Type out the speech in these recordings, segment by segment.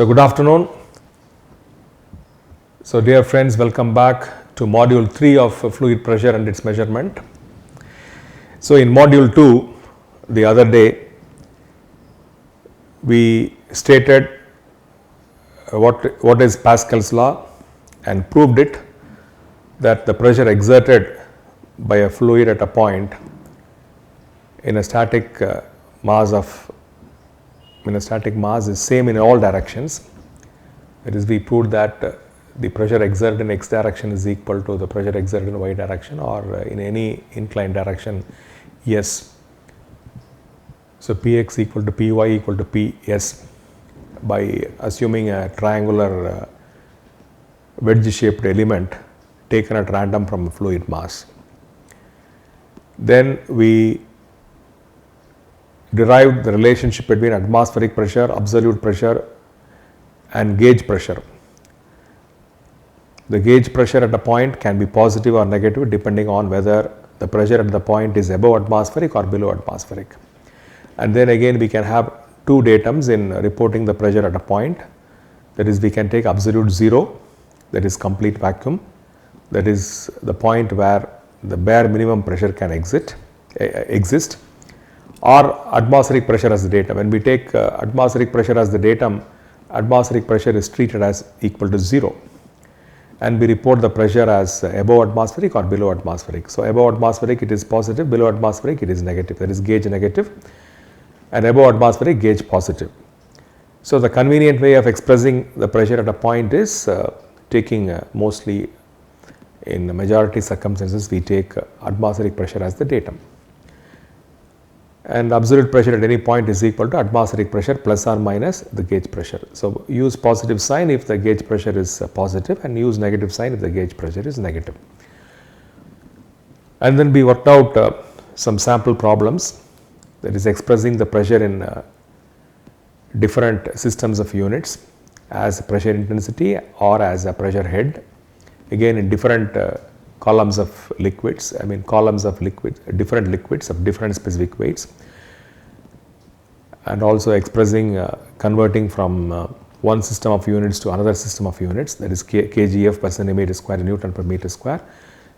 So good afternoon. So dear friends, welcome back to module 3 of fluid pressure and its measurement. So in module 2 the other day we stated what is Pascal's law and proved it, that the pressure exerted by a fluid at a point in a static mass is same in all directions. That is, we proved that the pressure exerted in x direction is equal to the pressure exerted in y direction or in any inclined direction s. So Px equal to Py equal to Ps by assuming a triangular wedge shaped element taken at random from a fluid mass. Then we derived the relationship between atmospheric pressure, absolute pressure and gauge pressure. The gauge pressure at a point can be positive or negative depending on whether the pressure at the point is above atmospheric or below atmospheric. And then again we can have two datums in reporting the pressure at a point. That is, we can take absolute zero, that is complete vacuum, that is the point where the bare minimum pressure can exist, or atmospheric pressure as the datum. When we take atmospheric pressure as the datum, atmospheric pressure is treated as equal to 0 and we report the pressure as above atmospheric or below atmospheric. So above atmospheric it is positive, below atmospheric it is negative, that is gauge negative, and above atmospheric gauge positive. So the convenient way of expressing the pressure at a point is taking mostly in the majority circumstances we take atmospheric pressure as the datum. And absolute pressure at any point is equal to atmospheric pressure plus or minus the gauge pressure. So use positive sign if the gauge pressure is positive and use negative sign if the gauge pressure is negative. And then we worked out some sample problems, that is expressing the pressure in different systems of units as pressure intensity or as a pressure head, again in different columns of liquids, different liquids of different specific weights, and also expressing converting from one system of units to another system of units, that is kgf per centimeter square, Newton per meter square.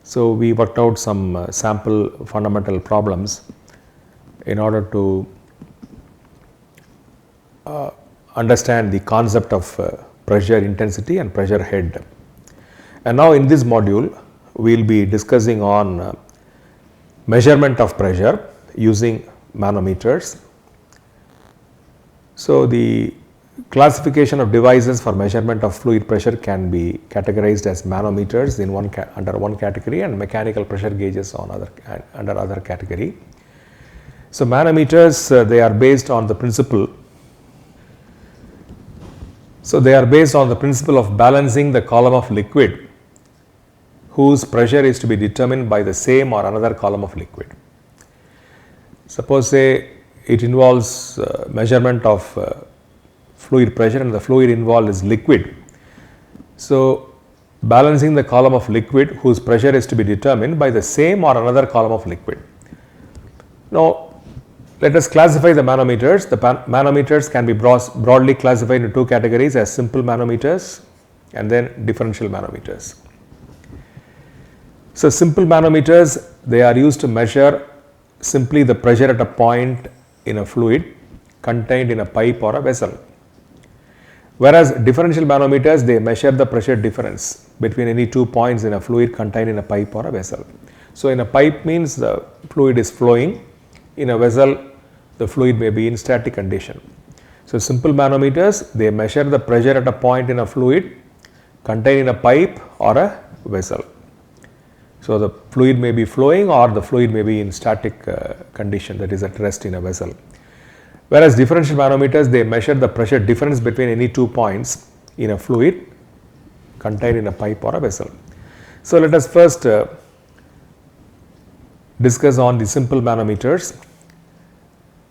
So we worked out some sample fundamental problems in order to understand the concept of pressure intensity and pressure head. And now in this module we will be discussing on measurement of pressure using manometers. So the classification of devices for measurement of fluid pressure can be categorized as manometers in under one category and mechanical pressure gauges on under other category. So manometers they are based on the principle. So they are based on the principle of balancing the column of liquid whose pressure is to be determined by the same or another column of liquid. Suppose say it involves measurement of fluid pressure and the fluid involved is liquid. So balancing the column of liquid whose pressure is to be determined by the same or another column of liquid. Now let us classify the manometers. The manometers can be broadly classified into two categories as simple manometers and then differential manometers. So simple manometers, they are used to measure simply the pressure at a point in a fluid contained in a pipe or a vessel. Whereas differential manometers, they measure the pressure difference between any 2 points in a fluid contained in a pipe or a vessel. So in a pipe means the fluid is flowing, in a vessel the fluid may be in static condition. So simple manometers, they measure the pressure at a point in a fluid contained in a pipe or a vessel. So the fluid may be flowing or the fluid may be in static condition, that is at rest in a vessel. Whereas differential manometers, they measure the pressure difference between any 2 points in a fluid contained in a pipe or a vessel. So let us first discuss on the simple manometers.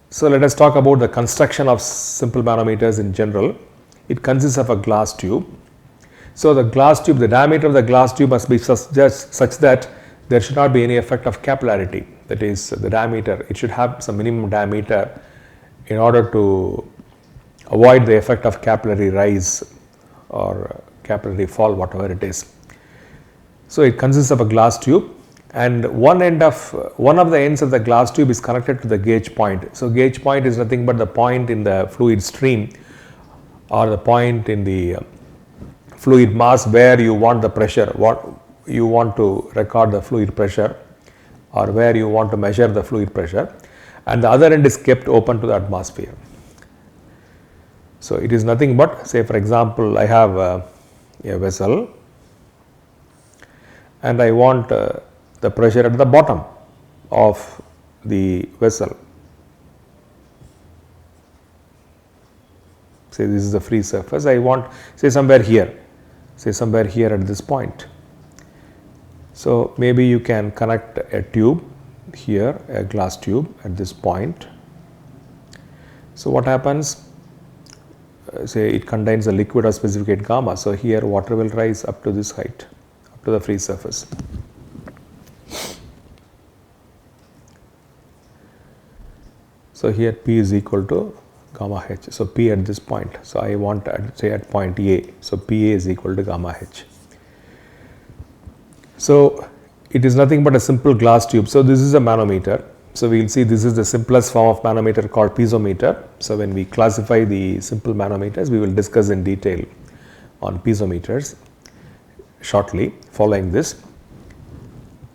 So let us talk about the construction of simple manometers in general. It consists of a glass tube. So the glass tube, the diameter of the glass tube must be such that there should not be any effect of capillarity, that is the diameter, it should have some minimum diameter in order to avoid the effect of capillary rise or capillary fall, whatever it is. So it consists of a glass tube, and one of the ends of the glass tube is connected to the gauge point. So gauge point is nothing but the point in the fluid stream or the point in the fluid mass where you want the pressure, what you want to record the fluid pressure or where you want to measure the fluid pressure, and the other end is kept open to the atmosphere. So it is nothing but, say for example, I have a vessel and I want the pressure at the bottom of the vessel. Say this is the free surface, I want say somewhere here at this point. So maybe you can connect a tube here, a glass tube at this point. So what happens? Say it contains a liquid of specific gamma. So here water will rise up to this height, up to the free surface. So here P is equal to gamma H. So P at this point. So I want say at point A. So PA is equal to gamma H. So it is nothing but a simple glass tube. So this is a manometer. So we will see this is the simplest form of manometer called piezometer. So when we classify the simple manometers, we will discuss in detail on piezometers shortly following this.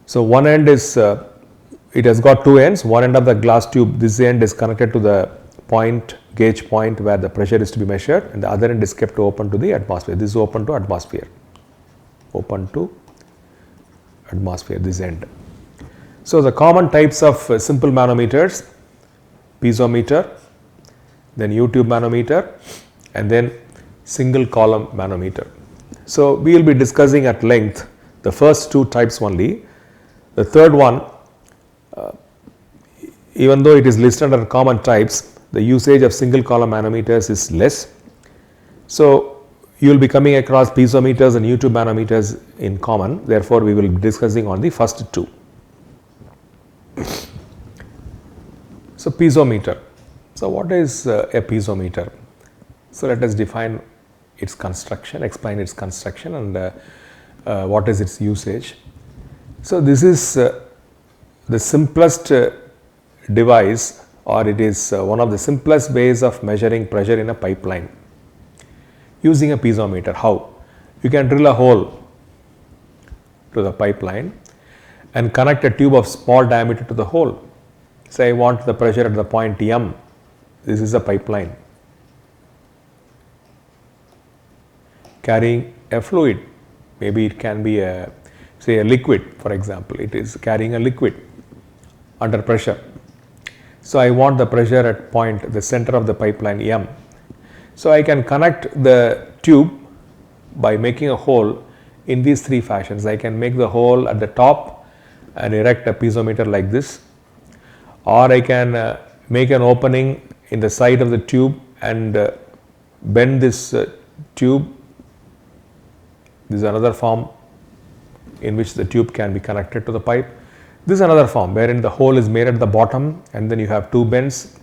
So one end is, it has got two ends. One end of the glass tube, this end is connected to the point, gauge point where the pressure is to be measured, and the other end is kept open to the atmosphere. This is open to atmosphere, this end. So the common types of simple manometers, piezometer, then U-tube manometer, and then single column manometer. So we will be discussing at length the first two types only. The third one, even though it is listed under common types, the usage of single column manometers is less. So you will be coming across piezometers and U-tube manometers in common. Therefore, we will be discussing on the first two. So piezometer. So what is a piezometer? So let us define its construction, explain its construction, and what is its usage. So this is the simplest device, or it is one of the simplest ways of measuring pressure in a pipeline using a piezometer. How? You can drill a hole to the pipeline and connect a tube of small diameter to the hole. Say I want the pressure at the point M. This is a pipeline carrying a fluid. Maybe it can be a, say a liquid, for example. It is carrying a liquid under pressure. So I want the pressure at point, the center of the pipeline M. So I can connect the tube by making a hole in these three fashions. I can make the hole at the top and erect a piezometer like this, or I can make an opening in the side of the tube and bend this tube. This is another form in which the tube can be connected to the pipe. This is another form wherein the hole is made at the bottom and then you have two bends.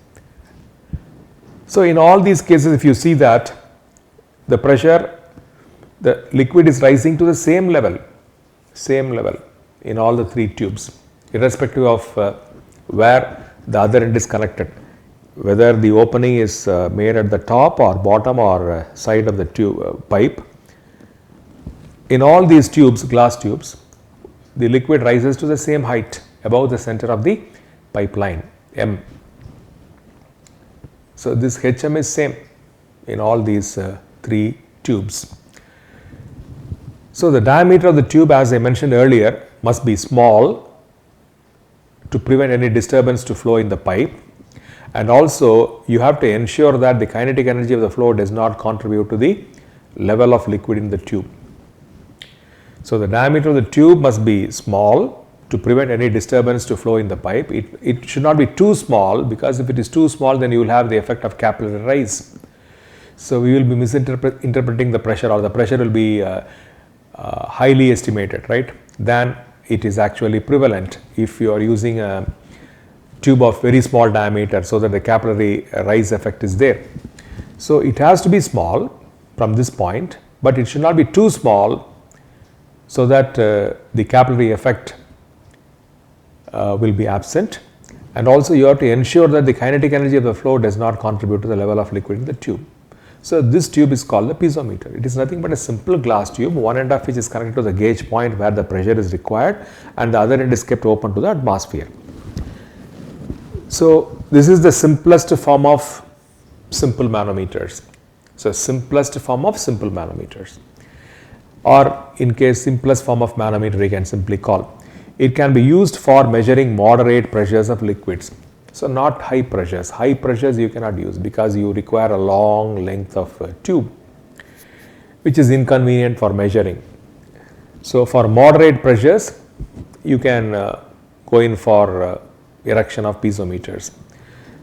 So in all these cases, if you see that the pressure, the liquid is rising to the same level in all the three tubes, irrespective of where the other end is connected, whether the opening is made at the top or bottom or side of the tube pipe. In all these tubes, glass tubes, the liquid rises to the same height above the center of the pipeline M. So this HM is same in all these three tubes. So the diameter of the tube, as I mentioned earlier, must be small to prevent any disturbance to flow in the pipe, and also you have to ensure that the kinetic energy of the flow does not contribute to the level of liquid in the tube. So the diameter of the tube must be small to prevent any disturbance to flow in the pipe. It should not be too small, because if it is too small, then you will have the effect of capillary rise. So we will be misinterpreting the pressure, or the pressure will be highly estimated, right, than it is actually prevalent if you are using a tube of very small diameter, so that the capillary rise effect is there. So it has to be small from this point, but it should not be too small so that the capillary effect will be absent, and also you have to ensure that the kinetic energy of the flow does not contribute to the level of liquid in the tube. So this tube is called the piezometer. It is nothing but a simple glass tube, one end of which is connected to the gauge point where the pressure is required, and the other end is kept open to the atmosphere. So this is the simplest form of simple manometers. So simplest form of simple manometers, or in case simplest form of manometer you can simply call. It can be used for measuring moderate pressures of liquids. So not high pressures. High pressures you cannot use because you require a long length of tube, which is inconvenient for measuring. So for moderate pressures you can go in for erection of piezometers.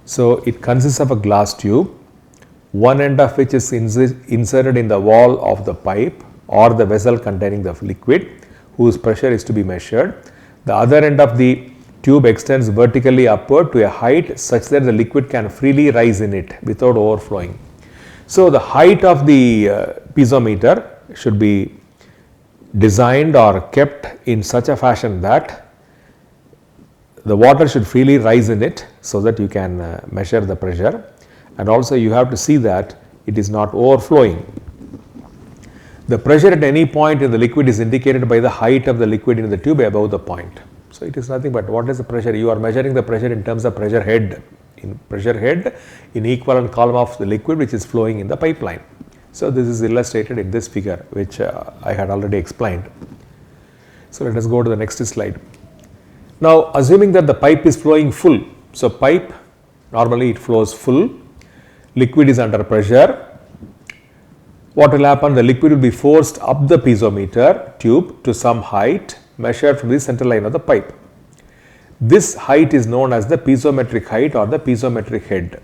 So it consists of a glass tube, one end of which is inserted in the wall of the pipe or the vessel containing the liquid whose pressure is to be measured. The other end of the tube extends vertically upward to a height such that the liquid can freely rise in it without overflowing. So the height of the piezometer should be designed or kept in such a fashion that the water should freely rise in it so that you can measure the pressure, and also you have to see that it is not overflowing. The pressure at any point in the liquid is indicated by the height of the liquid in the tube above the point. So it is nothing but what is the pressure? You are measuring the pressure in terms of pressure head, in equivalent column of the liquid which is flowing in the pipeline. So this is illustrated in this figure which I had already explained. So let us go to the next slide. Now assuming that the pipe is flowing full, so pipe normally it flows full, liquid is under pressure. What will happen? The liquid will be forced up the piezometer tube to some height measured from the center line of the pipe. This height is known as the piezometric height or the piezometric head.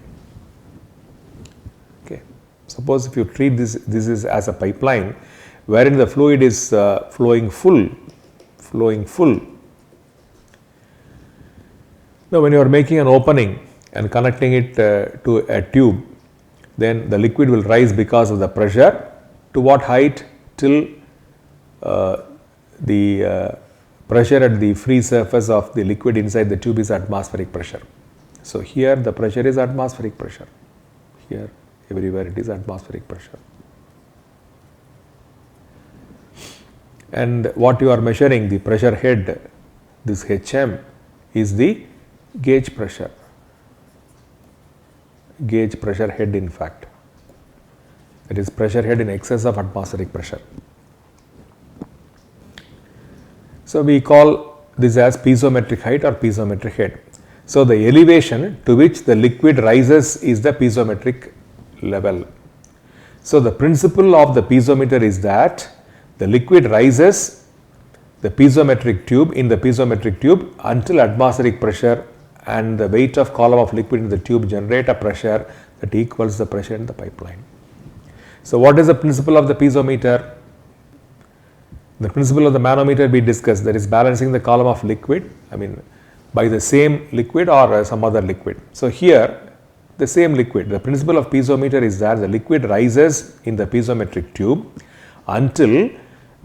Okay. Suppose if you treat this is as a pipeline wherein the fluid is flowing full. Now when you are making an opening and connecting it to a tube, then the liquid will rise because of the pressure. To what height? Till the pressure at the free surface of the liquid inside the tube is atmospheric pressure. So here the pressure is atmospheric pressure. Here everywhere it is atmospheric pressure. And what you are measuring, the pressure head, this HM, is the gauge pressure. Gauge pressure head in fact. It is pressure head in excess of atmospheric pressure. So we call this as piezometric height or piezometric head. So the elevation to which the liquid rises is the piezometric level. So the principle of the piezometer is that the liquid rises the piezometric tube in the piezometric tube until atmospheric pressure and the weight of column of liquid in the tube generate a pressure that equals the pressure in the pipeline. So what is the principle of the piezometer? The principle of the manometer we discussed, that is balancing the column of liquid, by the same liquid or some other liquid. So here the same liquid, the principle of piezometer is that the liquid rises in the piezometric tube until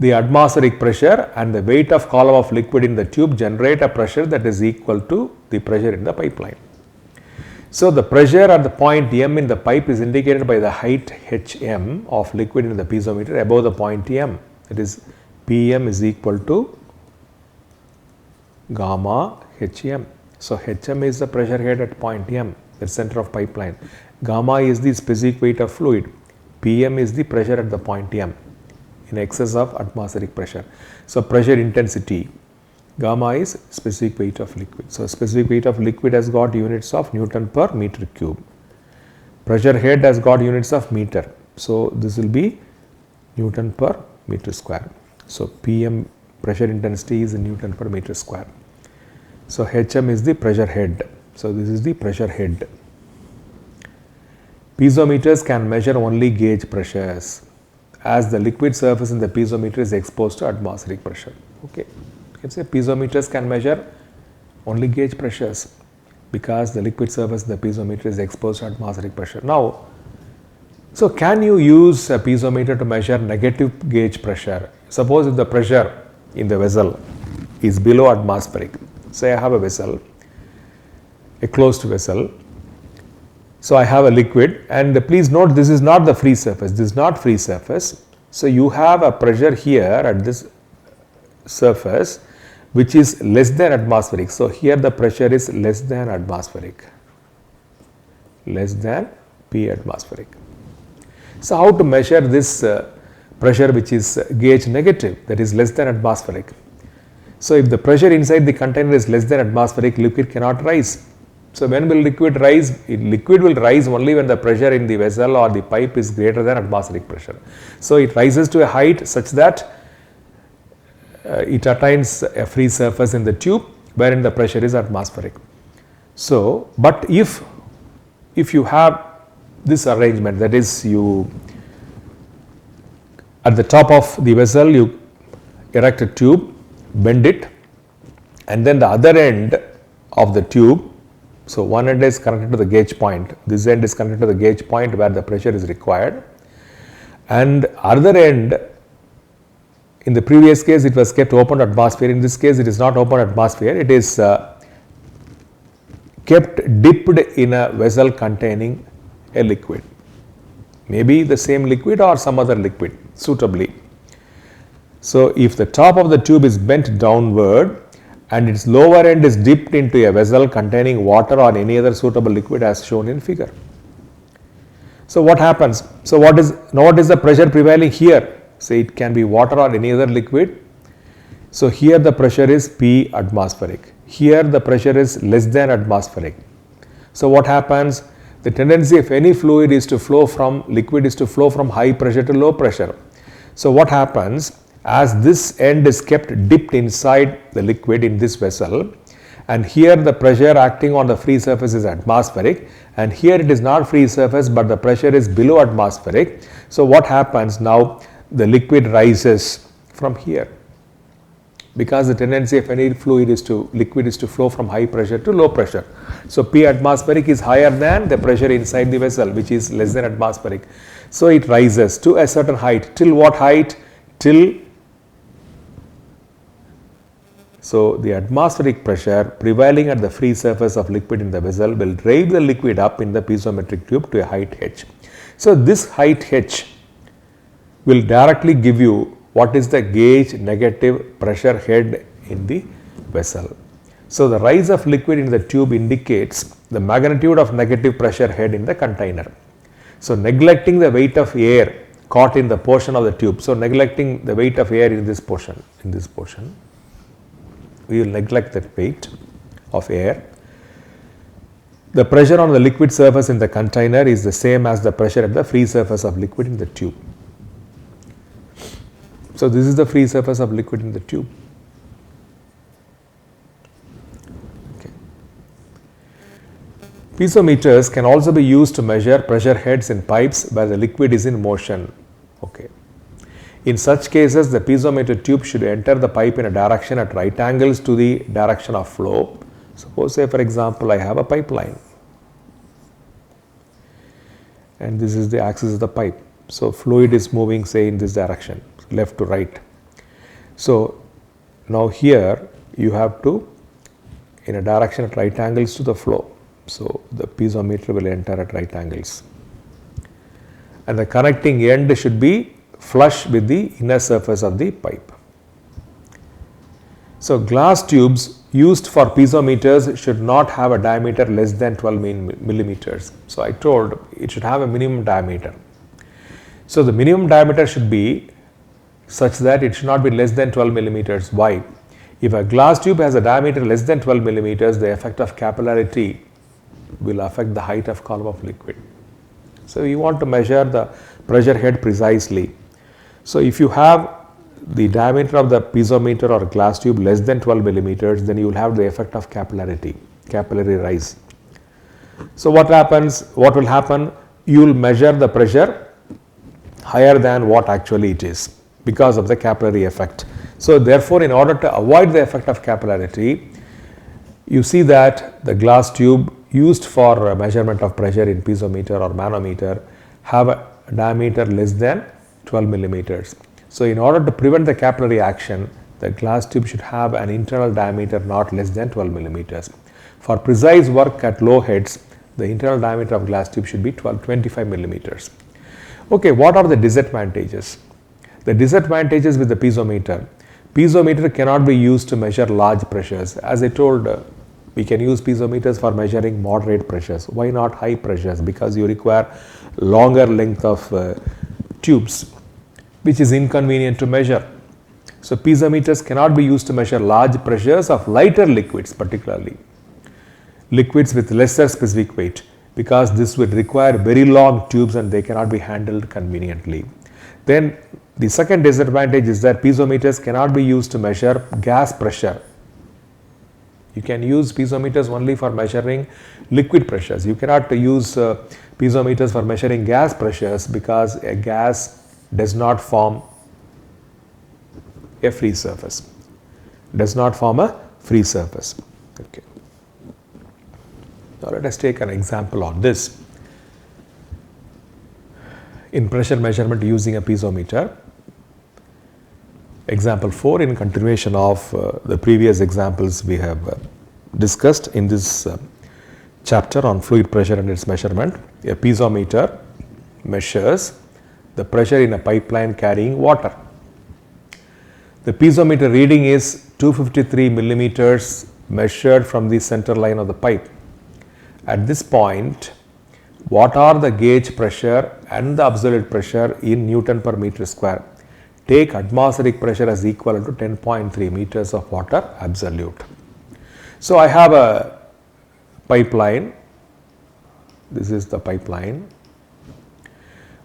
the atmospheric pressure and the weight of column of liquid in the tube generate a pressure that is equal to the pressure in the pipeline. So the pressure at the point M in the pipe is indicated by the height HM of liquid in the piezometer above the point M. That is PM is equal to gamma HM. So HM is the pressure head at point M, the center of pipeline. Gamma is the specific weight of fluid. PM is the pressure at the point M in excess of atmospheric pressure. So pressure intensity, gamma is specific weight of liquid. So specific weight of liquid has got units of Newton per meter cube. Pressure head has got units of meter. So this will be Newton per meter square. So PM pressure intensity is in Newton per meter square. So HM is the pressure head. So this is the pressure head. Piezometers can measure only gauge pressures as the liquid surface in the piezometer is exposed to atmospheric pressure. Okay, you can say piezometers can measure only gauge pressures because the liquid surface in the piezometer is exposed to atmospheric pressure. Now, So can you use a piezometer to measure negative gauge pressure? Suppose if the pressure in the vessel is below atmospheric. Say I have a vessel, a closed vessel. So I have a liquid, and please note this is not the free surface, this is not free surface. So you have a pressure here at this surface which is less than atmospheric. So here the pressure is less than atmospheric, less than P atmospheric. So how to measure this pressure which is gauge negative, that is less than atmospheric? So if the pressure inside the container is less than atmospheric, liquid cannot rise. So when will liquid rise? Liquid will rise only when the pressure in the vessel or the pipe is greater than atmospheric pressure. So it rises to a height such that it attains a free surface in the tube wherein the pressure is atmospheric. So, but if you have this arrangement, that is, you at the top of the vessel you erect a tube, bend it, and then the other end of the tube, so one end is connected to the gauge point, this end is connected to the gauge point where the pressure is required, and other end, in the previous case it was kept open atmosphere, in this case it is not open atmosphere, it is kept dipped in a vessel containing a liquid, maybe the same liquid or some other liquid suitably. So if the top of the tube is bent downward and its lower end is dipped into a vessel containing water or any other suitable liquid as shown in figure. So what happens? So what is the pressure prevailing here? Say it can be water or any other liquid. So here the pressure is P atmospheric. Here the pressure is less than atmospheric. So what happens? The tendency of any fluid is to flow from liquid is to flow from high pressure to low pressure. So what happens? As this end is kept dipped inside the liquid in this vessel, and here the pressure acting on the free surface is atmospheric, and here it is not free surface but the pressure is below atmospheric. So what happens now? The liquid rises from here, because the tendency of any liquid is to flow from high pressure to low pressure. So P atmospheric is higher than the pressure inside the vessel, which is less than atmospheric. So it rises to a certain height. Till what height? Till so the atmospheric pressure prevailing at the free surface of liquid in the vessel will drive the liquid up in the piezometric tube to a height h. So this height h will directly give you what is the gauge negative pressure head in the vessel. So the rise of liquid in the tube indicates the magnitude of negative pressure head in the container. So neglecting the weight of air caught in the portion of the tube. So neglecting the weight of air in this portion, we will neglect that weight of air. The pressure on the liquid surface in the container is the same as the pressure at the free surface of liquid in the tube. So this is the free surface of liquid in the tube. Okay. Piezometers can also be used to measure pressure heads in pipes where the liquid is in motion. Okay. In such cases, the piezometer tube should enter the pipe in a direction at right angles to the direction of flow. Suppose, say for example, I have a pipeline and this is the axis of the pipe. So fluid is moving, say, in this direction, left to right. So now here you have to in a direction at right angles to the flow. So the piezometer will enter at right angles, and the connecting end should be flush with the inner surface of the pipe. So glass tubes used for piezometers should not have a diameter less than 12 millimeters. So I told it should have a minimum diameter. So the minimum diameter should be such that it should not be less than 12 millimeters. Why? If a glass tube has a diameter less than 12 millimeters, the effect of capillarity will affect the height of column of liquid. So you want to measure the pressure head precisely. So if you have the diameter of the piezometer or glass tube less than 12 millimeters, then you will have the effect of capillary rise. So what will happen? You will measure the pressure higher than what actually it is because of the capillary effect. So therefore, in order to avoid the effect of capillarity, you see that the glass tube used for measurement of pressure in piezometer or manometer have diameter less than 12 millimeters. So in order to prevent the capillary action, the glass tube should have an internal diameter not less than 12 millimeters. For precise work at low heads, the internal diameter of glass tube should be 25 millimeters. Okay, what are the disadvantages? The disadvantages with the piezometer. Piezometer cannot be used to measure large pressures. As I told, we can use piezometers for measuring moderate pressures. Why not high pressures? Because you require longer length of tubes, which is inconvenient to measure. So piezometers cannot be used to measure large pressures of lighter liquids, particularly liquids with lesser specific weight, because this would require very long tubes and they cannot be handled conveniently. Then the second disadvantage is that piezometers cannot be used to measure gas pressure. You can use piezometers only for measuring liquid pressures. You cannot use piezometers for measuring gas pressures because a gas does not form a free surface. Does not form a free surface. Okay. Now let us take an example on this. In pressure measurement using a piezometer. Example 4, in continuation of the previous examples we have discussed in this chapter on fluid pressure and its measurement. A piezometer measures the pressure in a pipeline carrying water. The piezometer reading is 253 millimeters measured from the center line of the pipe. At this point, what are the gauge pressure and the absolute pressure in Newton per meter square? Take atmospheric pressure as equal to 10.3 meters of water absolute. So I have a pipeline. This is the pipeline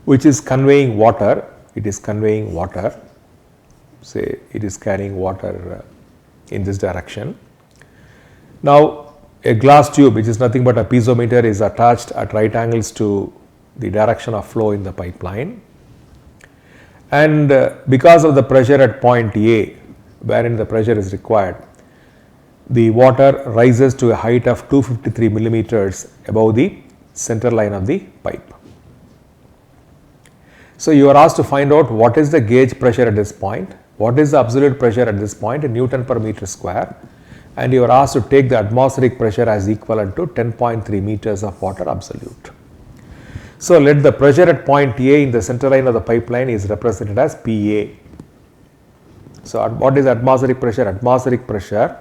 which is conveying water. It is conveying water. Say it is carrying water in this direction. Now a glass tube, which is nothing but a piezometer, is attached at right angles to the direction of flow in the pipeline, and because of the pressure at point A, wherein the pressure is required, the water rises to a height of 253 millimeters above the center line of the pipe. So you are asked to find out what is the gauge pressure at this point, what is the absolute pressure at this point in Newton per meter square, and you are asked to take the atmospheric pressure as equivalent to 10.3 meters of water absolute. So let the pressure at point A in the center line of the pipeline is represented as PA. So what is atmospheric pressure? Atmospheric pressure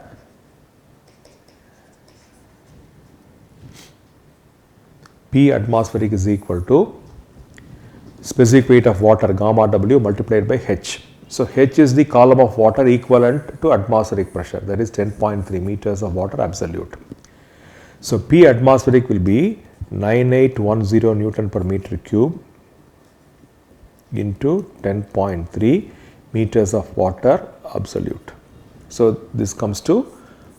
P atmospheric is equal to specific weight of water gamma W multiplied by H. So H is the column of water equivalent to atmospheric pressure, that is 10.3 meters of water absolute. So P atmospheric will be 9810 Newton per meter cube into 10.3 meters of water absolute. So this comes to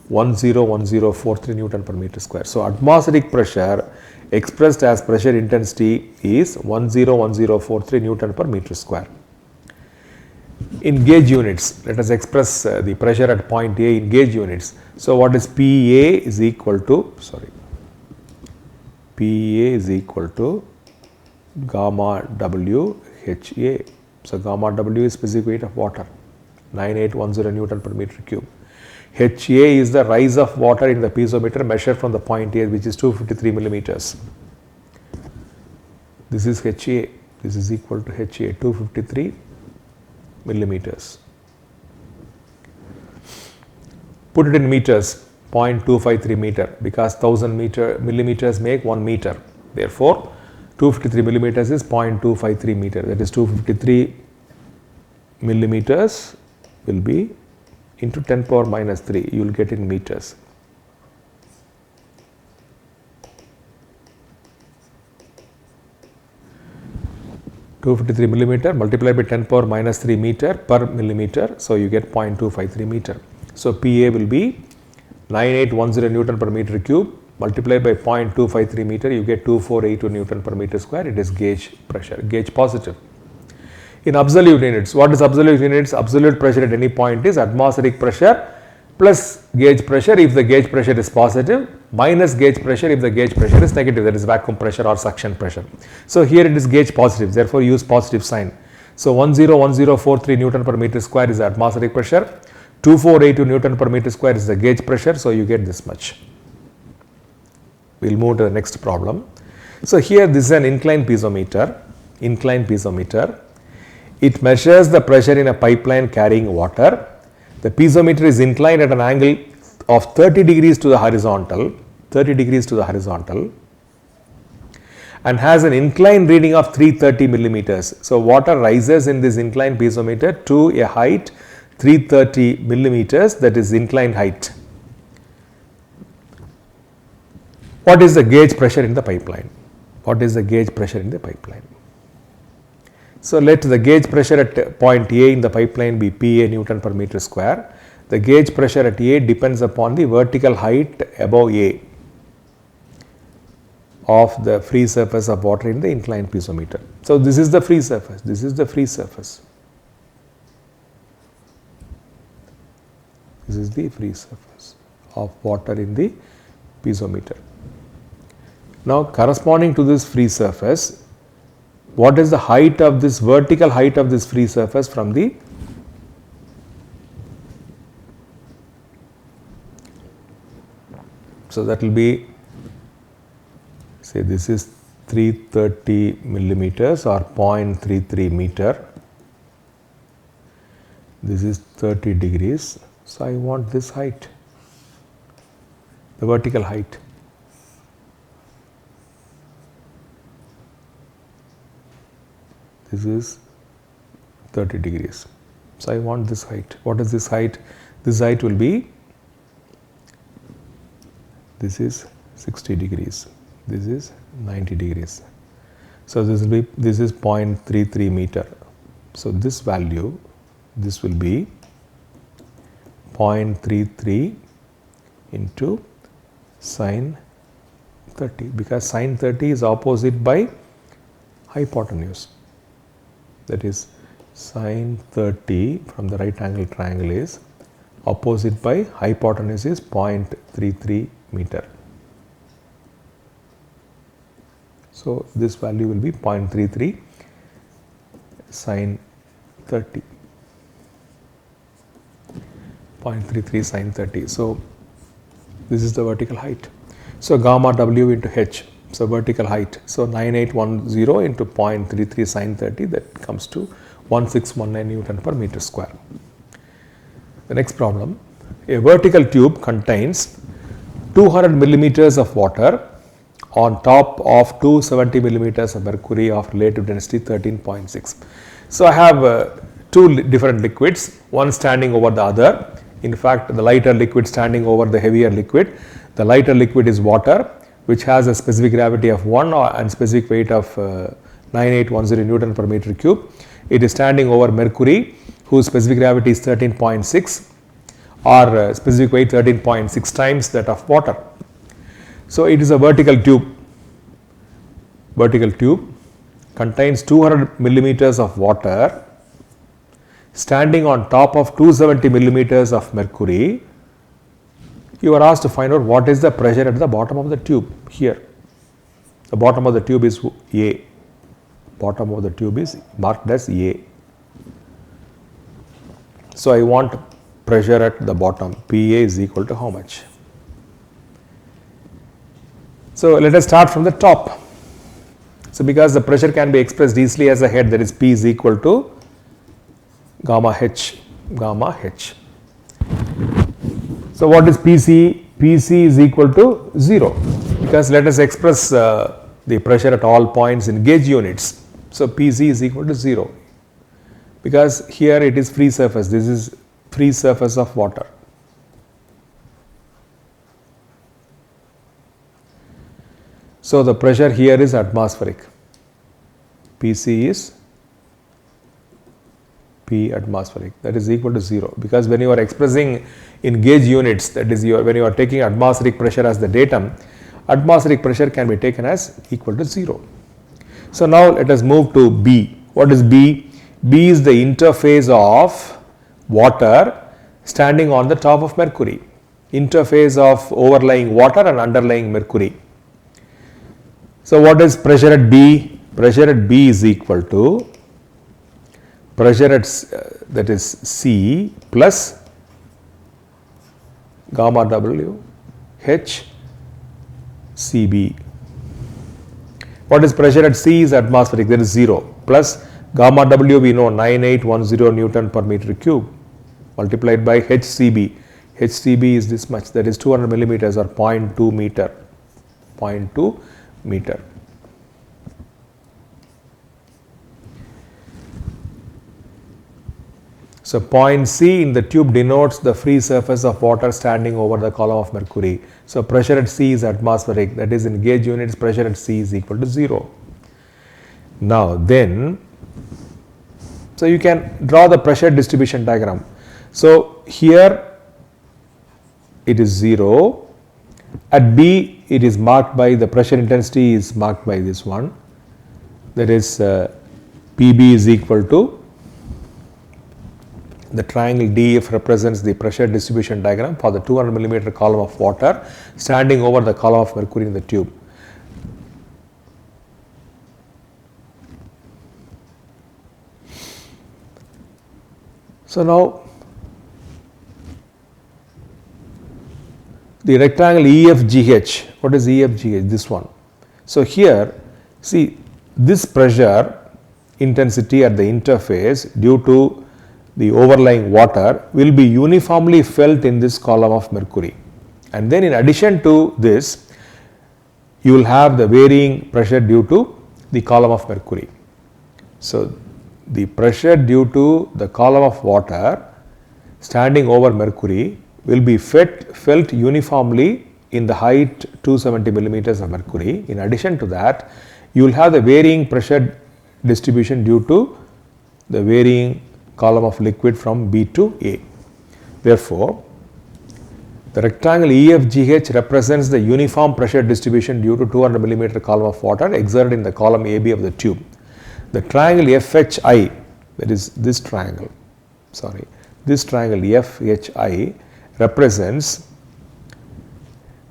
101043 Newton per meter square. So atmospheric pressure expressed as pressure intensity is 101043 Newton per meter square. In gauge units, let us express the pressure at point A in gauge units. So what is PA is equal to, PA is equal to gamma W HA. So gamma W is specific weight of water, 9810 Newton per meter cube. HA is the rise of water in the piezometer measured from the point A, which is 253 millimeters. This is HA. This is equal to HA, 253 millimeters. Put it in meters, 0.253 meter, because 1000 millimeters make 1 meter. Therefore, 253 millimeters is 0.253 meter. That is 253 millimeters will be into 10 power minus 3. You will get in meters. millimeter multiplied by 10 power minus 3 meter per millimeter. So you get 0.253 meter. So PA will be 9810 Newton per meter cube multiplied by 0.253 meter. You get 2482 Newton per meter square. It is gauge pressure, gauge positive. In absolute units, what is absolute units? Absolute pressure at any point is atmospheric pressure plus gauge pressure. If the gauge pressure is positive, minus gauge pressure if the gauge pressure is negative, that is vacuum pressure or suction pressure. So here it is gauge positive, therefore use positive sign. So 101043 Newton per meter square is the atmospheric pressure, 2482 Newton per meter square is the gauge pressure, so you get this much. We will move to the next problem. So here this is an inclined piezometer, It measures the pressure in a pipeline carrying water. The piezometer is inclined at an angle of 30 degrees to the horizontal, and has an inclined reading of 330 millimeters. So water rises in this inclined piezometer to a height 330 millimeters, that is inclined height. What is the gauge pressure in the pipeline? So let the gauge pressure at point A in the pipeline be PA Newton per meter square. The gauge pressure at A depends upon the vertical height above A of the free surface of water in the inclined piezometer. So this is the free surface, of water in the piezometer. Now corresponding to this free surface, what is the height of this, vertical height of this free surface from the so that will be, say this is 330 millimeters or 0.33 meter, this is 30 degrees, so I want this height, the vertical height. This is 30 degrees. So I want this height. What is this height? This height will be, this is 60 degrees, this is 90 degrees. So this will be, this is 0.33 meter. So this value, this will be 0.33 into sine 30, because sine 30 is opposite by hypotenuse. That is sine 30 from the right angle triangle is opposite by hypotenuse is 0.33 meter. So this value will be 0.33 sine 30. 0.33 sine 30. So this is the vertical height. So gamma W into H. So vertical height. So 9810 into 0.33 sine 30, that comes to 1619 Newton per meter square. The next problem, a vertical tube contains 200 millimeters of water on top of 270 millimeters of mercury of relative density 13.6. So I have two different liquids, one standing over the other. In fact, the lighter liquid standing over the heavier liquid. The lighter liquid is water, which has a specific gravity of 1 and specific weight of 9810 Newton per meter cube. It is standing over mercury, whose specific gravity is 13.6 or specific weight 13.6 times that of water. So it is a vertical tube. Vertical tube contains 200 millimeters of water standing on top of 270 millimeters of mercury. You are asked to find out what is the pressure at the bottom of the tube here. The bottom of the tube is A. Bottom of the tube is marked as A. So I want pressure at the bottom. PA is equal to how much? So let us start from the top. So because the pressure can be expressed easily as a head, that is P is equal to gamma H. Gamma H. So what is PC? PC is equal to 0, because let us express the pressure at all points in gauge units. So PC is equal to 0, because here it is free surface. This is free surface of water. So the pressure here is atmospheric. PC is P atmospheric, that is equal to 0, because when you are expressing in gauge units, that is when you are taking atmospheric pressure as the datum, atmospheric pressure can be taken as equal to 0. So now let us move to B. What is B? B is the interface of water standing on the top of mercury. interface of overlying water and underlying mercury. So what is pressure at B? Pressure at B is equal to pressure at that is C plus gamma W H CB. What is pressure at C is atmospheric, that is 0, plus gamma W we know 9810 Newton per meter cube multiplied by HCB. HCB is this much, that is 200 millimeters or 0.2 meter. 0.2 meter. So point C in the tube denotes the free surface of water standing over the column of mercury. So pressure at C is atmospheric, that is in gauge units pressure at C is equal to 0. Now then, so you can draw the pressure distribution diagram. So here it is 0. At B it is marked by the pressure intensity is marked by this one, that is PB is equal to the triangle DF represents the pressure distribution diagram for the 200 millimeter column of water standing over the column of mercury in the tube. So now the rectangle EFGH, what is EFGH? This one. So here see this pressure intensity at the interface due to the overlying water will be uniformly felt in this column of mercury, and then in addition to this you will have the varying pressure due to the column of mercury. So the pressure due to the column of water standing over mercury will be felt uniformly in the height 270 millimeters of mercury. In addition to that, you will have the varying pressure distribution due to the varying column of liquid from B to A. Therefore, the rectangle EFGH represents the uniform pressure distribution due to 200 millimeter column of water exerted in the column AB of the tube. The triangle FHI, that is this triangle, this triangle FHI represents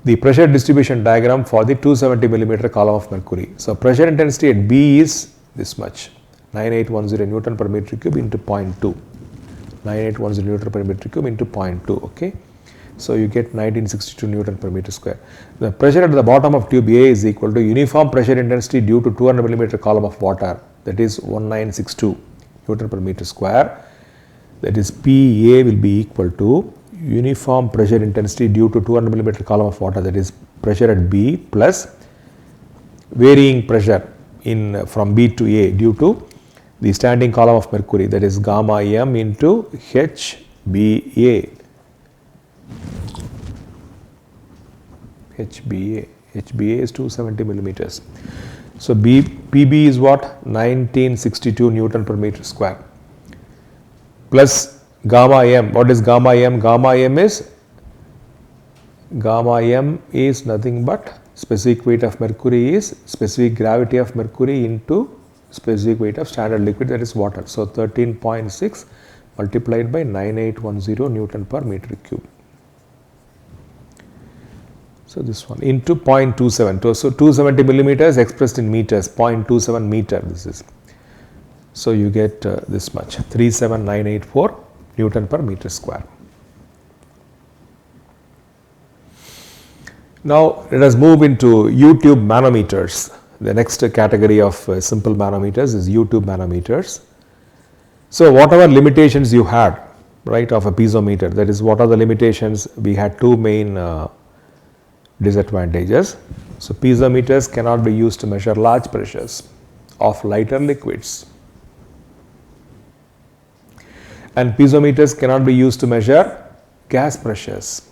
the pressure distribution diagram for the 270 millimeter column of mercury. So pressure intensity at B is this much, 9810 Newton per meter cube into 0.2, 9810 Newton per meter cube into 0.2, okay. So you get 1962 Newton per meter square. The pressure at the bottom of tube A is equal to uniform pressure intensity due to 200 millimeter column of water, that is 1962 Newton per meter square, that is PA will be equal to uniform pressure intensity due to 200 millimeter column of water, that is pressure at B plus varying pressure in from B to A due to the standing column of mercury, that is gamma M into HBA. HBA is 270 millimeters. So PB is what? 1962 Newton per meter square plus gamma M. What is gamma M? Gamma M is nothing but specific weight of mercury is specific gravity of mercury into specific weight of standard liquid, that is water. So 13.6 multiplied by 9810 Newton per meter cube. So this one into 0.27. So 270 millimeters expressed in meters, 0.27 meter this is. So you get this much, 37984 Newton per meter square. Now let us move into U-tube manometers. The next category of simple manometers is U-tube manometers. So whatever limitations you had, right, of a piezometer, that is what are the limitations? We had two main disadvantages. So piezometers cannot be used to measure large pressures of lighter liquids, and piezometers cannot be used to measure gas pressures.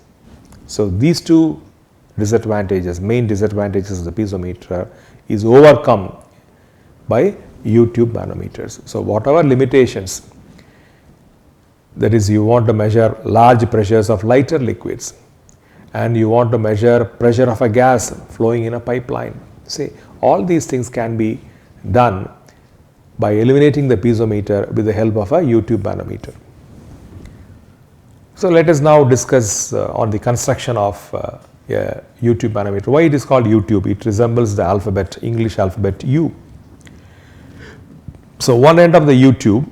So these two disadvantages, main disadvantages of the piezometer is overcome by U-tube manometers. So whatever limitations, that is you want to measure large pressures of lighter liquids and you want to measure pressure of a gas flowing in a pipeline. See, all these things can be done by eliminating the piezometer with the help of a U-tube manometer. So let us now discuss on the construction of a U-tube manometer. Why it is called U-tube? It resembles the alphabet, English alphabet U. So one end of the U-tube,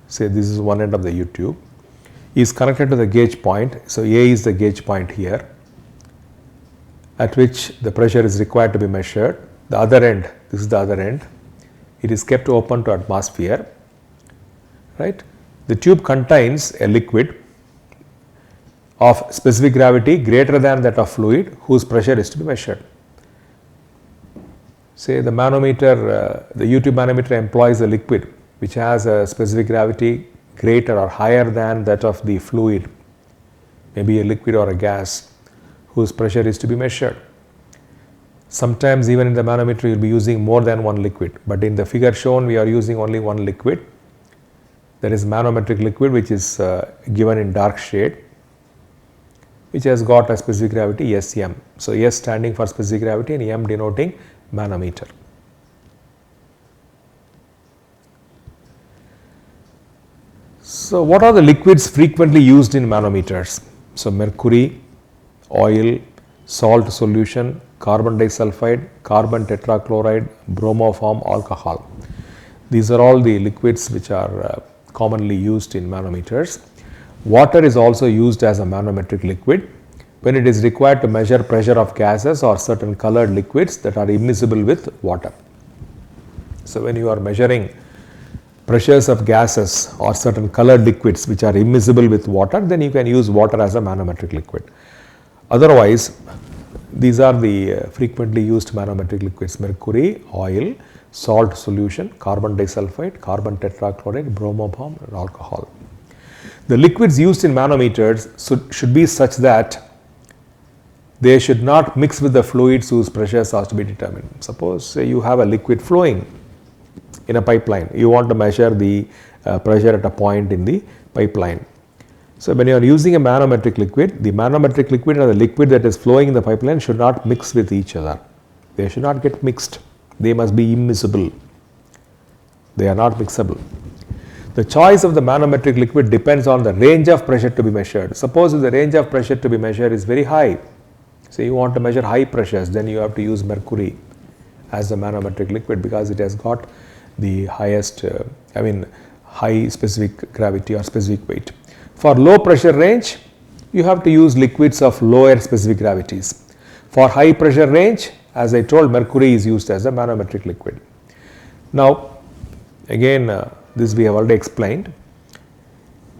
say this is one end of the U-tube, is connected to the gauge point. So A is the gauge point here, at which the pressure is required to be measured. The other end, this is the other end, it is kept open to atmosphere, right. The tube contains a liquid of specific gravity greater than that of fluid whose pressure is to be measured. Say the manometer, the U-tube manometer employs a liquid which has a specific gravity greater or higher than that of the fluid, maybe a liquid or a gas, whose pressure is to be measured. Sometimes even in the manometer you will be using more than one liquid, but in the figure shown we are using only one liquid. There is manometric liquid which is given in dark shade, which has got a specific gravity SM. So S standing for specific gravity and M denoting manometer. So what are the liquids frequently used in manometers? So mercury, oil, salt solution, carbon disulfide, carbon tetrachloride, bromoform, alcohol. These are all the liquids which are commonly used in manometers. Water is also used as a manometric liquid when it is required to measure pressure of gases or certain colored liquids that are immiscible with water. So when you are measuring pressures of gases or certain colored liquids which are immiscible with water, then you can use water as a manometric liquid. Otherwise, these are the frequently used manometric liquids: mercury, oil, salt solution, carbon disulfide, carbon tetrachloride, bromoform, and alcohol. The liquids used in manometers should be such that they should not mix with the fluids whose pressures are to be determined. Suppose you have a liquid flowing in a pipeline, you want to measure the pressure at a point in the pipeline. So when you are using a manometric liquid, the manometric liquid and the liquid that is flowing in the pipeline should not mix with each other. They should not get mixed. They must be immiscible. They are not mixable. The choice of the manometric liquid depends on the range of pressure to be measured. Suppose if the range of pressure to be measured is very high, say you want to measure high pressures, then you have to use mercury as the manometric liquid because it has got the highest, high specific gravity or specific weight. For low pressure range, you have to use liquids of lower specific gravities. For high pressure range, as I told, mercury is used as a manometric liquid. Now, again, this we have already explained.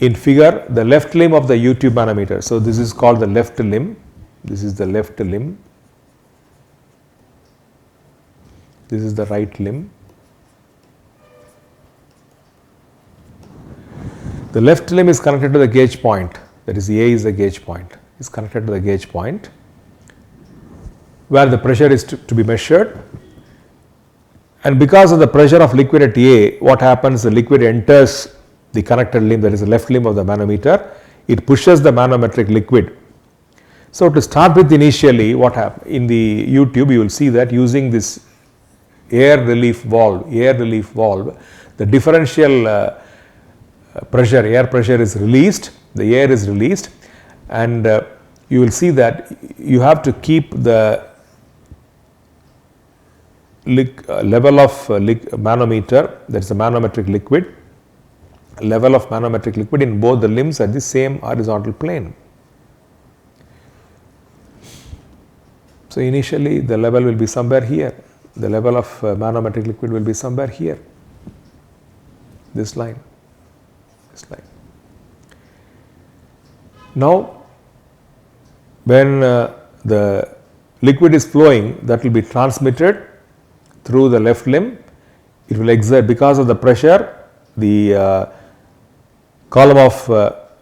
In figure, the left limb of the U-tube manometer. So this is called the left limb. This is the left limb. This is the right limb. The left limb is connected to the gauge point, that is A is the gauge point, is connected to the gauge point where the pressure is to be measured, and because of the pressure of liquid at A, what happens, the liquid enters the connected limb, that is the left limb of the manometer, it pushes the manometric liquid. So to start with, initially what happens in the U-tube, you will see that using this air relief valve, the differential pressure, air pressure is released, the air is released, and you will see that you have to keep the level of manometer, that is the manometric liquid, level of manometric liquid in both the limbs at the same horizontal plane. So initially the level will be somewhere here, the level of manometric liquid will be somewhere here, this line. Now, when the liquid is flowing, that will be transmitted through the left limb. It will exert, because of the pressure, the column of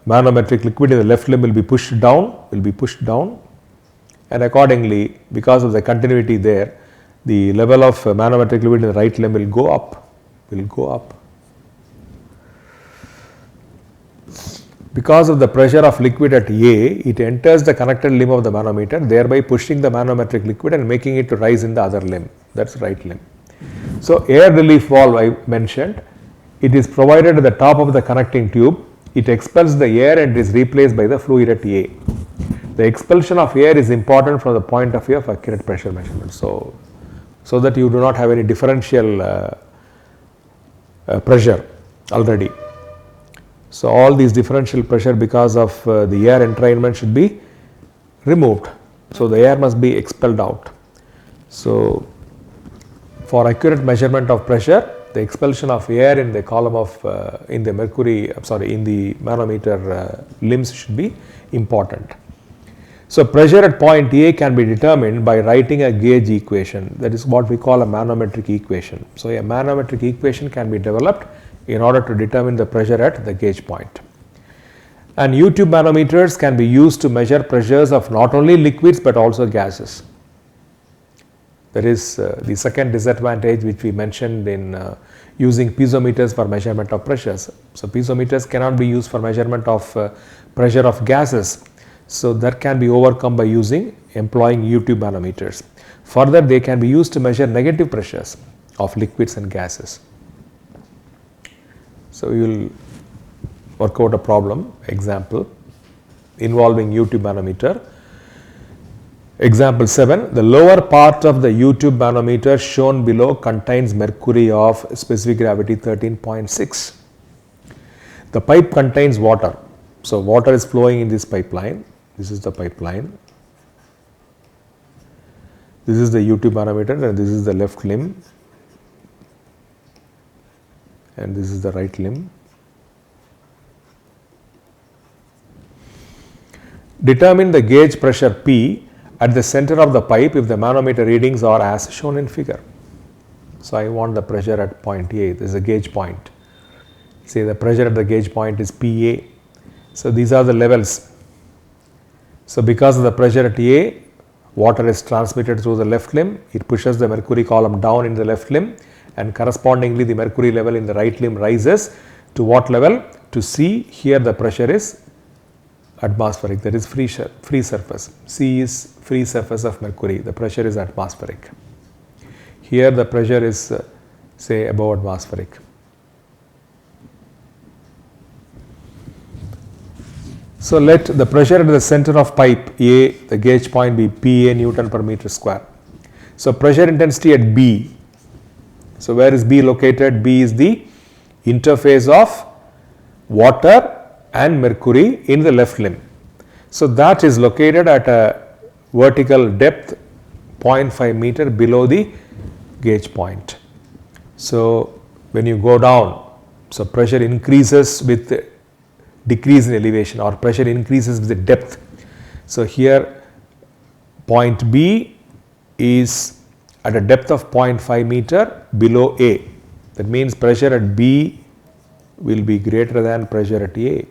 manometric liquid in the left limb will be pushed down, and accordingly, because of the continuity there, the level of manometric liquid in the right limb will go up. Because of the pressure of liquid at A, it enters the connected limb of the manometer, thereby pushing the manometric liquid and making it to rise in the other limb, that is right limb. So air relief valve I mentioned, it is provided at the top of the connecting tube it expels the air and is replaced by the fluid at A. The expulsion of air is important from the point of view of accurate pressure measurement. So that you do not have any differential pressure already. So all these differential pressure because of the air entrainment should be removed. So the air must be expelled out. So for accurate measurement of pressure, the expulsion of air in the column of in the manometer limbs should be important. So pressure at point A can be determined by writing a gauge equation. That is what we call a manometric equation. So a manometric equation can be developed in order to determine the pressure at the gauge point. And U-tube manometers can be used to measure pressures of not only liquids but also gases. That is the second disadvantage which we mentioned in using piezometers for measurement of pressures. So piezometers cannot be used for measurement of pressure of gases. So that can be overcome by employing U-tube manometers. Further, they can be used to measure negative pressures of liquids and gases. So we will work out a problem example involving U-tube manometer. Example 7, the lower part of the U-tube manometer shown below contains mercury of specific gravity 13.6. The pipe contains water. So water is flowing in this pipeline. This is the pipeline. This is the U-tube manometer and this is the left limb. And this is the right limb. Determine the gauge pressure P at the center of the pipe if the manometer readings are as shown in figure. So I want the pressure at point A. This is a gauge point. Say the pressure at the gauge point is PA. So these are the levels. So because of the pressure at A, water is transmitted through the left limb. It pushes the mercury column down in the left limb, and correspondingly the mercury level in the right limb rises to what level? To C. Here the pressure is atmospheric, that is free surface. C is free surface of mercury. The pressure is atmospheric. Here the pressure is say above atmospheric. So let the pressure at the center of pipe A, the gauge point, be PA Newton per meter square. So pressure intensity at B. So where is B located? B is the interface of water and mercury in the left limb. So that is located at a vertical depth 0.5 meter below the gauge point. So when you go down, so pressure increases with decrease in elevation, or pressure increases with the depth. So here point B is at a depth of 0.5 meter below A. That means pressure at B will be greater than pressure at A.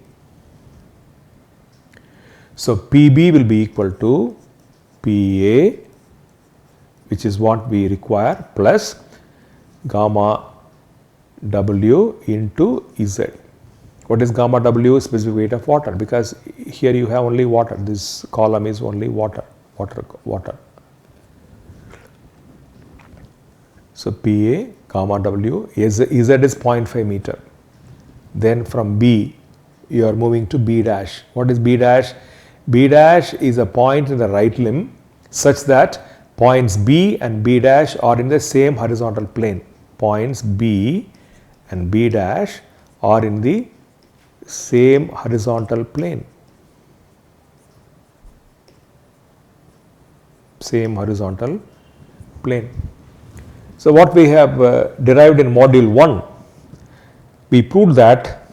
So PB will be equal to PA, which is what we require, plus gamma W into Z. What is gamma W? Specific weight of water, because here you have only water. This column is only water. So PA, gamma W, Z is 0.5 meter. Then from B, you are moving to B dash. What is B dash? B dash is a point in the right limb such that points B and B dash are in the same horizontal plane. Points B and B dash are in the same horizontal plane. Same horizontal plane. So what we have derived in module 1, we proved that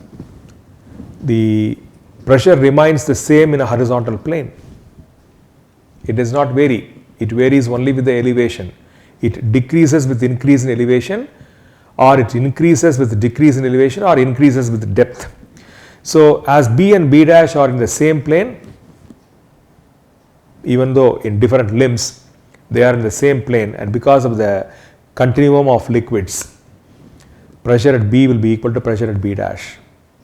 the pressure remains the same in a horizontal plane. It does not vary. It varies only with the elevation. It decreases with increase in elevation, or it increases with decrease in elevation, or increases with depth. So as B and B dash are in the same plane, even though in different limbs, they are in the same plane, and because of the continuum of liquids, pressure at B will be equal to pressure at B dash,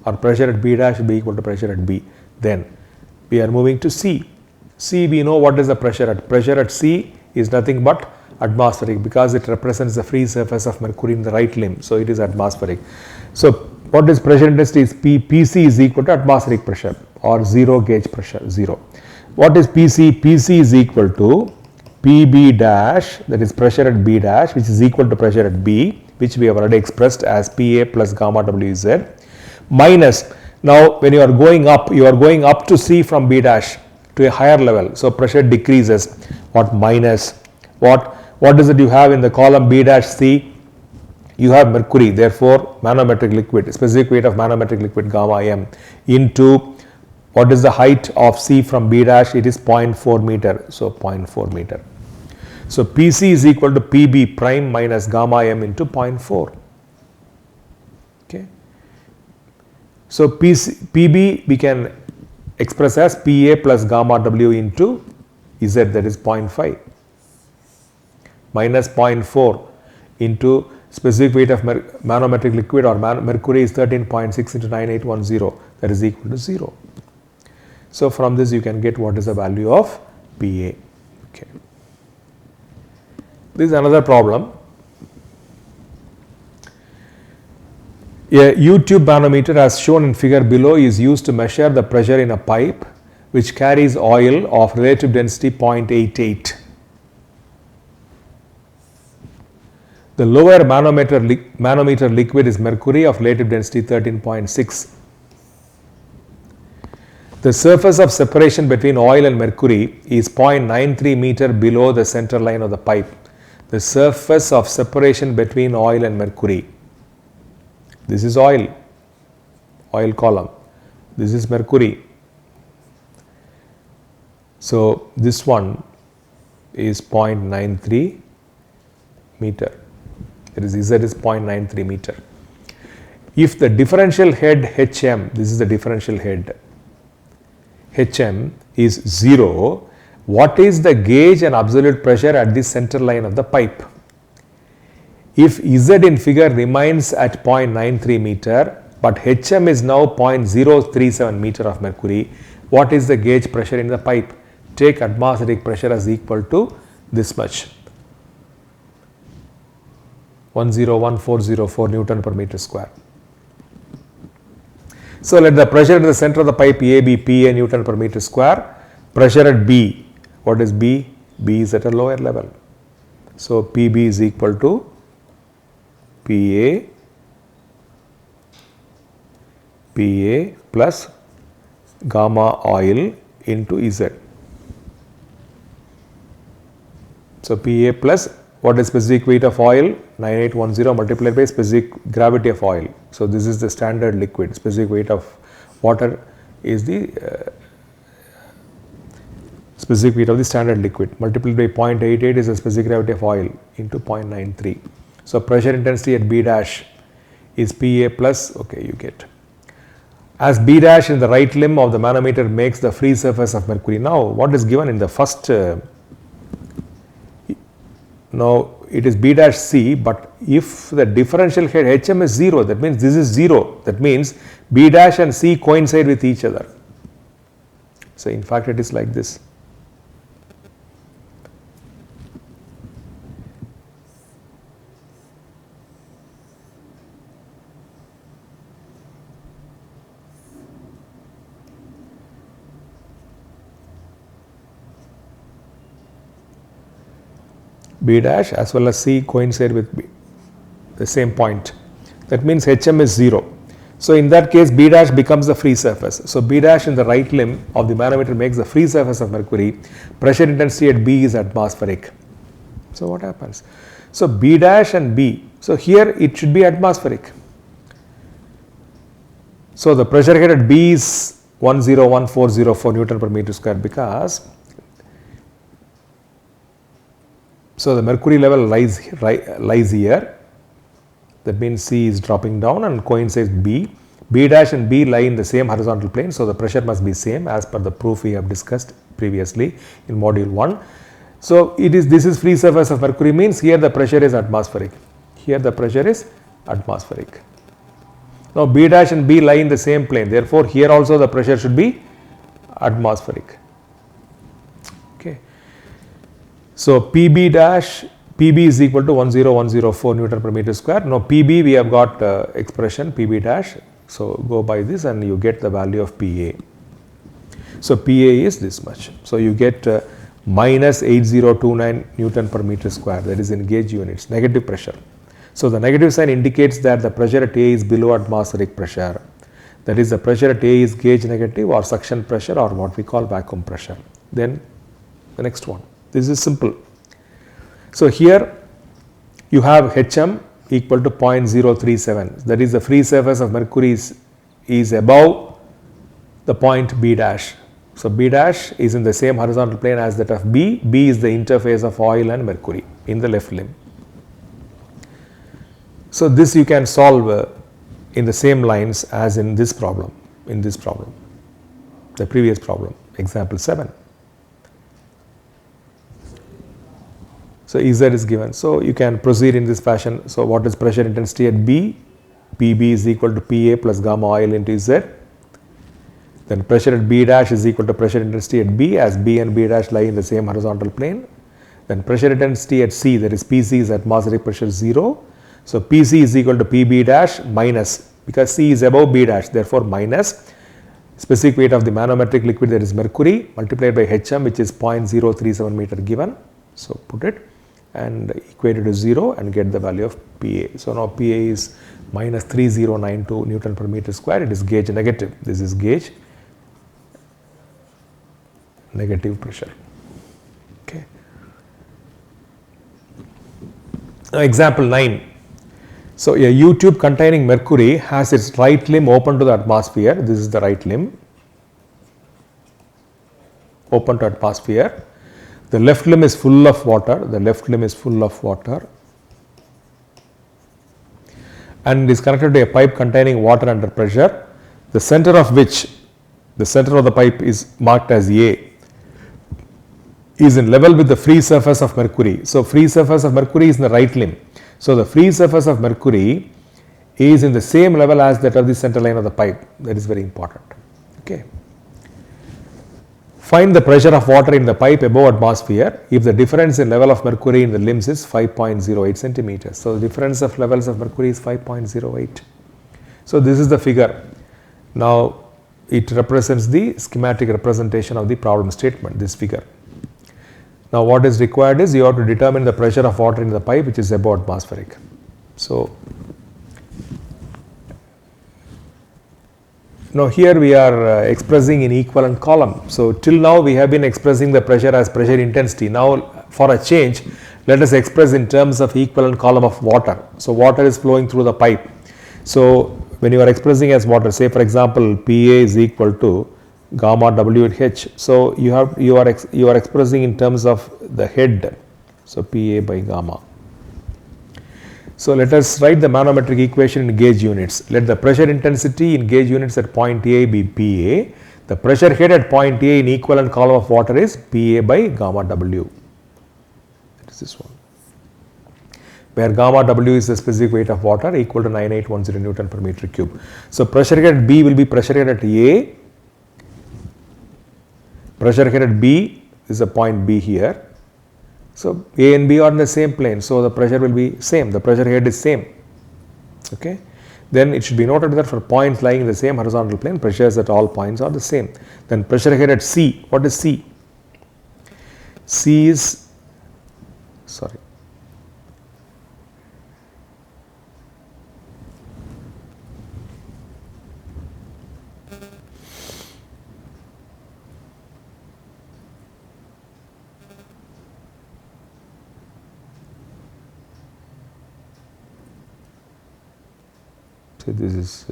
or pressure at B dash will be equal to pressure at B. Then we are moving to C. C, we know what is the pressure at. Pressure at C is nothing but atmospheric, because it represents the free surface of mercury in the right limb. So it is atmospheric. So What is pressure intensity? Is PC is equal to atmospheric pressure or zero gauge pressure, 0. What is PC? PC is equal to PB dash, that is pressure at B dash, which is equal to pressure at B, which we have already expressed as PA plus gamma WZ, minus, now when you are going up to C from B dash to a higher level, so pressure decreases. What? Minus, what is it you have in the column B dash C? You have mercury, therefore manometric liquid, specific weight of manometric liquid gamma m, into what is the height of C from B dash? It is 0.4 meter, so 0.4 meter. So PC is equal to PB prime minus gamma m into 0.4. Okay. So PB we can express as PA plus gamma W into Z, that is 0.5, minus 0.4 into specific weight of manometric liquid or mercury is 13.6 into 9810, that is equal to 0. So from this you can get what is the value of PA. Okay. This is another problem. A U-tube manometer as shown in figure below is used to measure the pressure in a pipe which carries oil of relative density 0.88. The lower manometer liquid is mercury of relative density 13.6. The surface of separation between oil and mercury is 0.93 meter below the center line of the pipe. The surface of separation between oil and mercury. This is oil column. This is mercury. So this one is 0.93 meter. That is Z is 0.93 meter. If the differential head HM, this is the differential head, HM is 0, what is the gauge and absolute pressure at the center line of the pipe? If Z in figure remains at 0.93 meter, but HM is now 0.037 meter of mercury, what is the gauge pressure in the pipe? Take atmospheric pressure as equal to this much, 101404 Newton per meter square. So let the pressure at the center of the pipe A be PA Newton per meter square. Pressure at B, what is B? B is at a lower level. So PB is equal to PA plus gamma oil into Z. So PA plus what is specific weight of oil? 9810 multiplied by specific gravity of oil. So this is the standard liquid. Specific weight of water is the specific weight of the standard liquid. Multiplied by 0.88 is the specific gravity of oil into 0.93. So pressure intensity at B dash is PA plus, okay, you get. As B dash in the right limb of the manometer makes the free surface of mercury. Now what is given in the first, now it is B dash C, but if the differential head HM is 0, that means this is 0. That means B dash and C coincide with each other. So in fact it is like this. B dash as well as C coincide with B, the same point. That means HM is 0. So in that case B dash becomes the free surface. So B dash in the right limb of the manometer makes the free surface of mercury. Pressure intensity at B is atmospheric. So what happens? So B dash and B. So here it should be atmospheric. So the pressure head at B is 101404 Newton per meter square because so the mercury level lies here. That means C is dropping down and coincides B. B dash and B lie in the same horizontal plane. So the pressure must be same as per the proof we have discussed previously in module 1. So this is free surface of mercury means here the pressure is atmospheric. Here the pressure is atmospheric. Now B dash and B lie in the same plane. Therefore here also the pressure should be atmospheric. Okay. So PB dash Pb is equal to 10104 Newton per meter square. Now Pb we have got expression Pb dash. So go by this and you get the value of Pa. So Pa is this much. So you get minus 8029 Newton per meter square, that is in gauge units, negative pressure. So the negative sign indicates that the pressure at A is below atmospheric pressure. That is, the pressure at A is gauge negative or suction pressure or what we call vacuum pressure. Then the next one. This is simple. So here you have Hm equal to 0.037. That is, the free surface of mercury is above the point B dash. So B dash is in the same horizontal plane as that of B. B is the interface of oil and mercury in the left limb. So this you can solve in the same lines as in this problem, the previous problem, example 7. So Ez is given. So you can proceed in this fashion. So what is pressure intensity at B? Pb is equal to Pa plus gamma oil into Z. Then pressure at B dash is equal to pressure intensity at B, as B and B dash lie in the same horizontal plane. Then pressure intensity at C, that is Pc, is atmospheric pressure 0. So Pc is equal to Pb dash minus, because C is above B dash, therefore minus specific weight of the manometric liquid, that is mercury, multiplied by Hm, which is 0.037 meter given. So put it and equate it to 0 and get the value of Pa. So now Pa is minus 3092 Newton per meter square. It is gauge negative. This is gauge negative pressure. Okay. Now example 9. So a U-tube containing mercury has its right limb open to the atmosphere. This is the right limb open to atmosphere. The left limb is full of water. And is connected to a pipe containing water under pressure. The center of the pipe is marked as A, is in level with the free surface of mercury. So free surface of mercury is in the right limb. So the free surface of mercury is in the same level as that of the center line of the pipe. That is very important. Okay. Find the pressure of water in the pipe above atmosphere if the difference in level of mercury in the limbs is 5.08 centimeters. So the difference of levels of mercury is 5.08. So this is the figure. Now it represents the schematic representation of the problem statement, this figure. Now what is required is you have to determine the pressure of water in the pipe, which is above atmospheric. So now here we are expressing in equivalent column. So till now we have been expressing the pressure as pressure intensity. Now for a change, let us express in terms of equivalent column of water. So water is flowing through the pipe. So when you are expressing as water, say for example Pa is equal to gamma W at H. So you are expressing in terms of the head. So Pa by gamma. So let us write the manometric equation in gauge units. Let the pressure intensity in gauge units at point A be Pa. The pressure head at point A in equivalent column of water is Pa by gamma W. That is this one, where gamma W is the specific weight of water, equal to 9810 Newton per meter cube. So pressure head at B will be pressure head at A. Pressure head at B is a point B here. So A and B are in the same plane, so the pressure will be same, the pressure head is same. Okay. Then it should be noted that for points lying in the same horizontal plane, pressures at all points are the same. Then pressure head at C, what is C? C is, sorry, so this is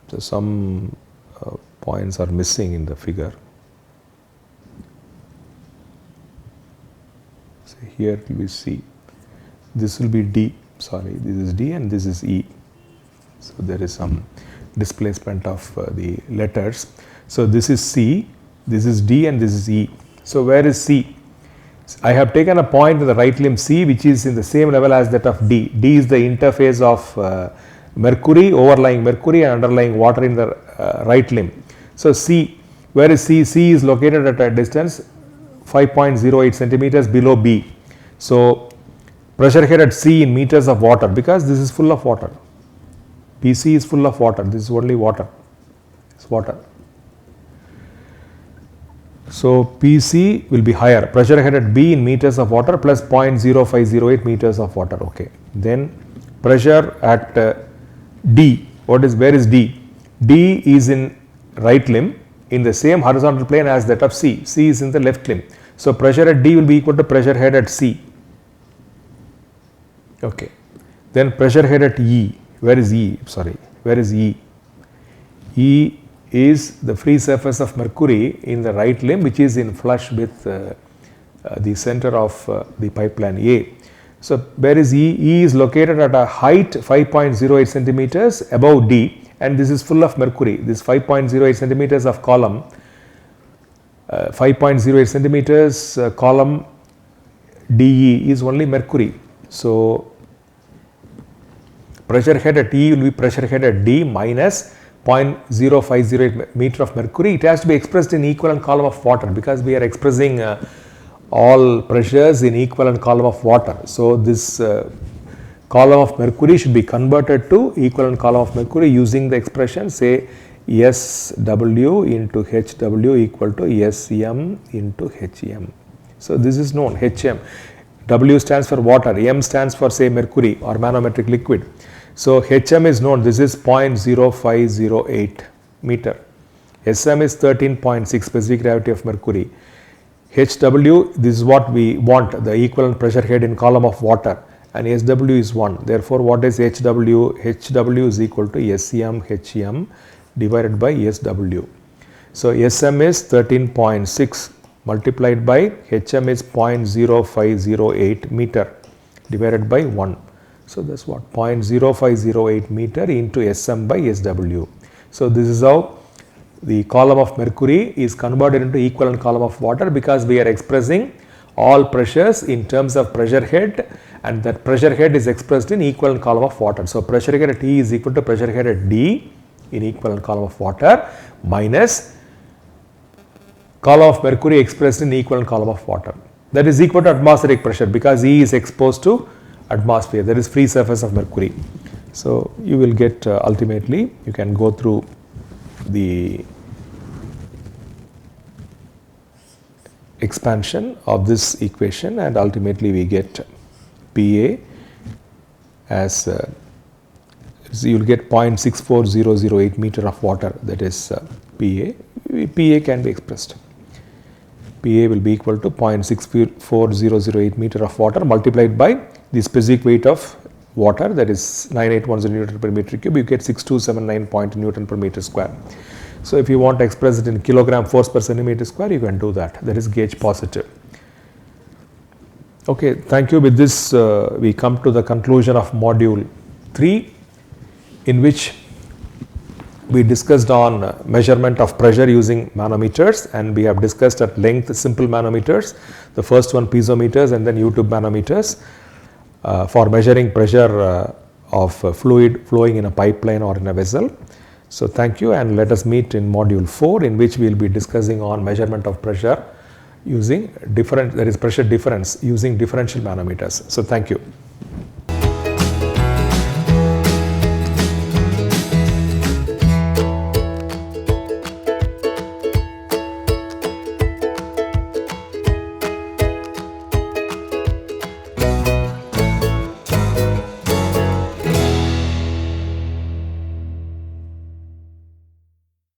so some points are missing in the figure. So here it will be C, this will be D, sorry, this is D and this is E. So there is some displacement of the letters. So this is C, this is D and this is E. So where is C? I have taken a point in the right limb C which is in the same level as that of D. D is the interface of mercury, overlying mercury and underlying water in the right limb. So C, where is C? C is located at a distance 5.08 centimeters below B. So pressure head at C in meters of water, because this is full of water. PC is full of water, this is only water, it's water. So PC will be higher, pressure head at B in meters of water plus 0.0508 meters of water. Okay. Then pressure at D, where is D? D is in right limb in the same horizontal plane as that of C. C is in the left limb. So pressure at D will be equal to pressure head at C. Okay. Then pressure head at E. Where is E? Sorry, where is E? E is the free surface of mercury in the right limb, which is in flush with the center of the pipeline A. So where is E? E is located at a height 5.08 centimeters above D, and this is full of mercury. This 5.08 centimeters of column, 5.08 centimeters column DE is only mercury. So pressure head at E will be pressure head at D minus 0.0508 meter of mercury. It has to be expressed in equivalent column of water, because we are expressing all pressures in equivalent column of water. So this column of mercury should be converted to equivalent column of mercury using the expression, say SW into HW equal to SM into HM. So this is known, HM. W stands for water, M stands for, say, mercury or manometric liquid. So HM is known, this is 0.0508 meter. SM is 13.6 specific gravity of mercury. HW, this is what we want, the equivalent pressure head in column of water, and SW is 1. Therefore, what is HW? HW is equal to SM HM divided by SW. So SM is 13.6 multiplied by HM is 0.0508 meter divided by 1. So that's what, 0.0508 meter into SM by SW. So this is how the column of mercury is converted into equivalent column of water, because we are expressing all pressures in terms of pressure head, and that pressure head is expressed in equivalent column of water. So pressure head at E is equal to pressure head at D in equivalent column of water minus column of mercury expressed in equivalent column of water. That is equal to atmospheric pressure, because E is exposed to atmosphere, that is free surface of mercury. So you will get ultimately, you can go through the expansion of this equation, and ultimately we get PA as so you will get 0.64008 meter of water, that is PA. PA can be expressed. PA will be equal to 0.64008 meter of water multiplied by the specific weight of water, that is 9810 Newton per meter cube. You get 6279 Newton per meter square. So if you want to express it in kilogram force per centimeter square, you can do that. That is gauge positive. Okay, thank you. With this, we come to the conclusion of module 3, in which we discussed on measurement of pressure using manometers, and we have discussed at length simple manometers. The first one piezometers, and then U-tube manometers for measuring pressure of fluid flowing in a pipeline or in a vessel. So thank you, and let us meet in module 4, in which we will be discussing on measurement of pressure using pressure difference using differential manometers. So thank you.